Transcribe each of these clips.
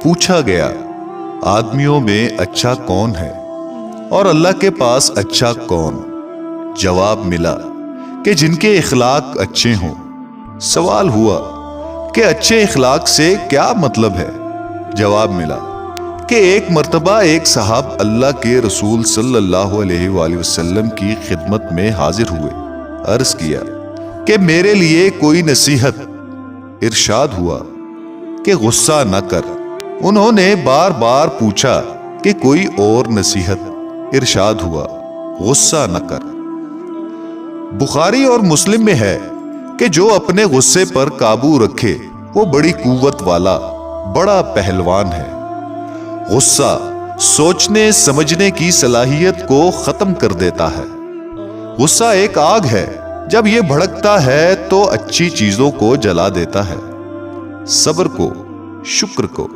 پوچھا گیا آدمیوں میں اچھا کون ہے اور اللہ کے پاس اچھا کون؟ جواب ملا کہ جن کے اخلاق اچھے ہوں۔ سوال ہوا کہ اچھے اخلاق سے کیا مطلب ہے؟ جواب ملا کہ ایک مرتبہ ایک صاحب اللہ کے رسول صلی اللہ علیہ وآلہ وسلم کی خدمت میں حاضر ہوئے۔ عرض کیا کہ میرے لیے کوئی نصیحت۔ ارشاد ہوا کہ غصہ نہ کر۔ انہوں نے بار بار پوچھا کہ کوئی اور نصیحت۔ ارشاد ہوا غصہ نہ کر۔ بخاری اور مسلم میں ہے کہ جو اپنے غصے پر قابو رکھے وہ بڑی قوت والا بڑا پہلوان ہے۔ غصہ سوچنے سمجھنے کی صلاحیت کو ختم کر دیتا ہے۔ غصہ ایک آگ ہے، جب یہ بھڑکتا ہے تو اچھی چیزوں کو جلا دیتا ہے۔ صبر کو، شکر کو،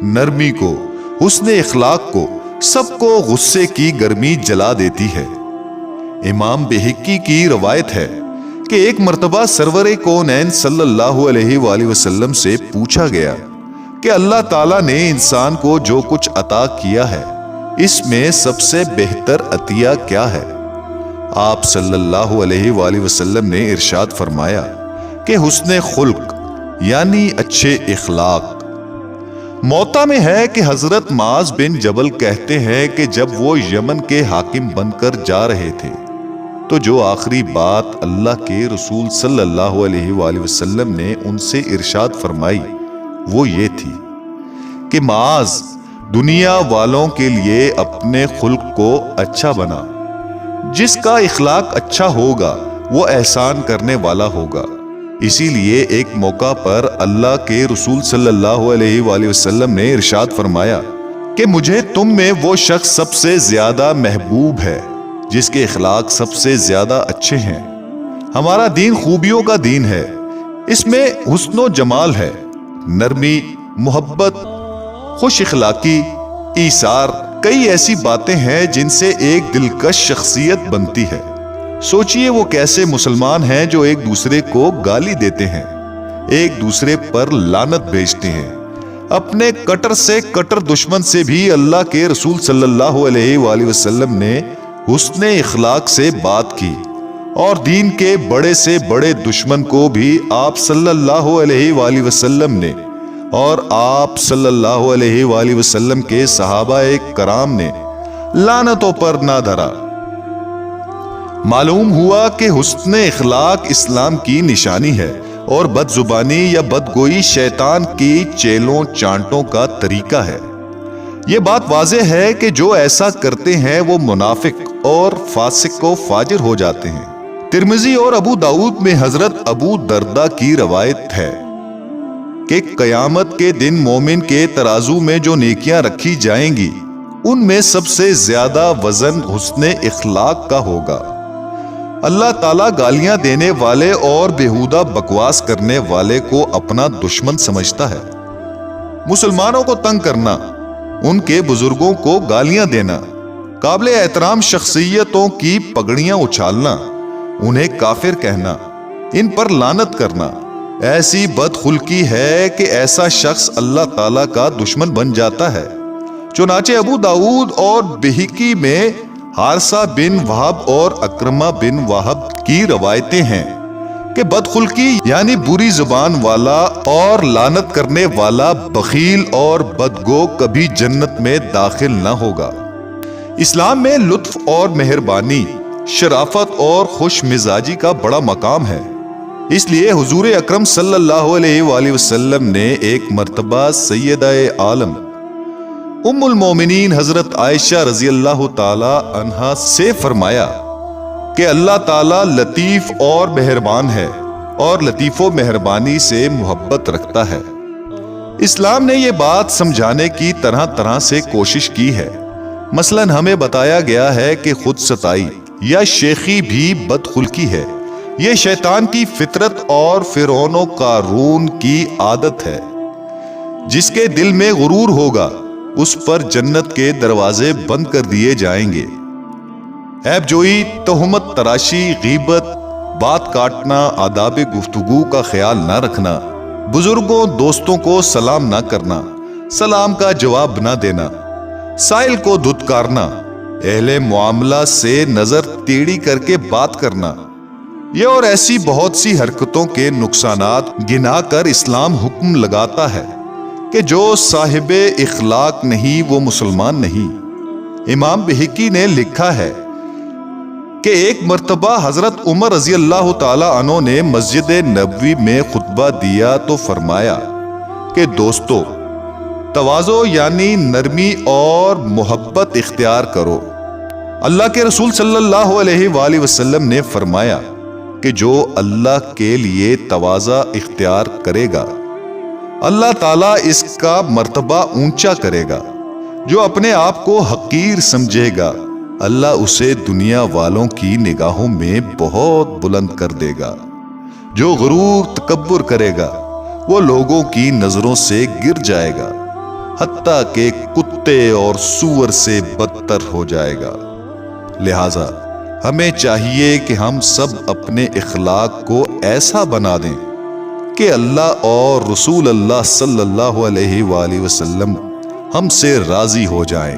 نرمی کو، حسن اخلاق کو، سب کو غصے کی گرمی جلا دیتی ہے۔ امام بہقی کی روایت ہے کہ ایک مرتبہ سرور کونین صلی اللہ علیہ وآلہ وسلم سے پوچھا گیا کہ اللہ تعالیٰ نے انسان کو جو کچھ عطا کیا ہے اس میں سب سے بہتر عطیہ کیا ہے؟ آپ صلی اللہ علیہ وآلہ وسلم نے ارشاد فرمایا کہ حسن خلق یعنی اچھے اخلاق۔ موطا میں ہے کہ حضرت معاذ بن جبل کہتے ہیں کہ جب وہ یمن کے حاکم بن کر جا رہے تھے تو جو آخری بات اللہ کے رسول صلی اللہ علیہ وآلہ وسلم نے ان سے ارشاد فرمائی وہ یہ تھی کہ معاذ دنیا والوں کے لیے اپنے خلق کو اچھا بنا۔ جس کا اخلاق اچھا ہوگا وہ احسان کرنے والا ہوگا۔ اسی لیے ایک موقع پر اللہ کے رسول صلی اللہ علیہ وآلہ وسلم نے ارشاد فرمایا کہ مجھے تم میں وہ شخص سب سے زیادہ محبوب ہے جس کے اخلاق سب سے زیادہ اچھے ہیں۔ ہمارا دین خوبیوں کا دین ہے، اس میں حسن و جمال ہے، نرمی، محبت، خوش اخلاقی، ایثار، کئی ایسی باتیں ہیں جن سے ایک دلکش شخصیت بنتی ہے۔ سوچئے وہ کیسے مسلمان ہیں جو ایک دوسرے کو گالی دیتے ہیں، ایک دوسرے پر لعنت بھیجتے ہیں۔ اپنے کٹر سے کٹر دشمن سے بھی اللہ کے رسول صلی اللہ علیہ وآلہ وسلم نے حسن اخلاق سے بات کی، اور دین کے بڑے سے بڑے دشمن کو بھی آپ صلی اللہ علیہ وآلہ وسلم نے اور آپ صلی اللہ علیہ وآلہ وسلم کے صحابہ کرام نے لعنتوں پر نہ دھرا۔ معلوم ہوا کہ حسن اخلاق اسلام کی نشانی ہے اور بد زبانی یا بدگوئی شیطان کی چیلوں چانٹوں کا طریقہ ہے۔ یہ بات واضح ہے کہ جو ایسا کرتے ہیں وہ منافق اور فاسق و فاجر ہو جاتے ہیں۔ ترمذی اور ابو داؤد میں حضرت ابو دردہ کی روایت ہے کہ قیامت کے دن مومن کے ترازو میں جو نیکیاں رکھی جائیں گی ان میں سب سے زیادہ وزن حسن اخلاق کا ہوگا۔ اللہ تعالیٰ گالیاں دینے والے اور بےہودہ بکواس کرنے والے کو اپنا دشمن سمجھتا ہے۔ مسلمانوں کو تنگ کرنا، ان کے بزرگوں کو گالیاں دینا، قابل احترام شخصیتوں کی پگڑیاں اچھالنا، انہیں کافر کہنا، ان پر لعنت کرنا ایسی بدخلقی ہے کہ ایسا شخص اللہ تعالیٰ کا دشمن بن جاتا ہے۔ چنانچہ ابو داؤد اور بہقی میں حارثہ بن وہب اور اکرمہ بن وہب کی روایتیں ہیں کہ بدخلقی یعنی بری زبان والا اور لعنت کرنے والا بخیل اور بدگو کبھی جنت میں داخل نہ ہوگا۔ اسلام میں لطف اور مہربانی، شرافت اور خوش مزاجی کا بڑا مقام ہے۔ اس لیے حضور اکرم صلی اللہ علیہ وآلہ وسلم نے ایک مرتبہ سیدہ عالم ام المومنین حضرت عائشہ رضی اللہ تعالی عنہا سے فرمایا کہ اللہ تعالی لطیف اور مہربان ہے اور لطیف و مہربانی سے محبت رکھتا ہے۔ اسلام نے یہ بات سمجھانے کی طرح طرح سے کوشش کی ہے۔ مثلاً ہمیں بتایا گیا ہے کہ خود ستائی یا شیخی بھی بدخلقی ہے۔ یہ شیطان کی فطرت اور فرعون و قارون کی عادت ہے۔ جس کے دل میں غرور ہوگا اس پر جنت کے دروازے بند کر دیے جائیں گے۔ عیب جوئی، تہمت تراشی، غیبت، بات کاٹنا، آداب گفتگو کا خیال نہ رکھنا، بزرگوں دوستوں کو سلام نہ کرنا، سلام کا جواب نہ دینا، سائل کو دھتکارنا، اہل معاملہ سے نظر ٹیڑھی کر کے بات کرنا، یہ اور ایسی بہت سی حرکتوں کے نقصانات گنا کر اسلام حکم لگاتا ہے کہ جو صاحب اخلاق نہیں وہ مسلمان نہیں۔ امام بہقی نے لکھا ہے کہ ایک مرتبہ حضرت عمر رضی اللہ تعالی عنہ نے مسجد نبوی میں خطبہ دیا تو فرمایا کہ دوستو، تواضع یعنی نرمی اور محبت اختیار کرو۔ اللہ کے رسول صلی اللہ علیہ وآلہ وسلم نے فرمایا کہ جو اللہ کے لیے تواضع اختیار کرے گا اللہ تعالیٰ اس کا مرتبہ اونچا کرے گا، جو اپنے آپ کو حقیر سمجھے گا اللہ اسے دنیا والوں کی نگاہوں میں بہت بلند کر دے گا، جو غرور تکبر کرے گا وہ لوگوں کی نظروں سے گر جائے گا حتیٰ کہ کتے اور سور سے بدتر ہو جائے گا۔ لہذا ہمیں چاہیے کہ ہم سب اپنے اخلاق کو ایسا بنا دیں کہ اللہ اور رسول اللہ صلی اللہ علیہ وآلہ وسلم ہم سے راضی ہو جائیں۔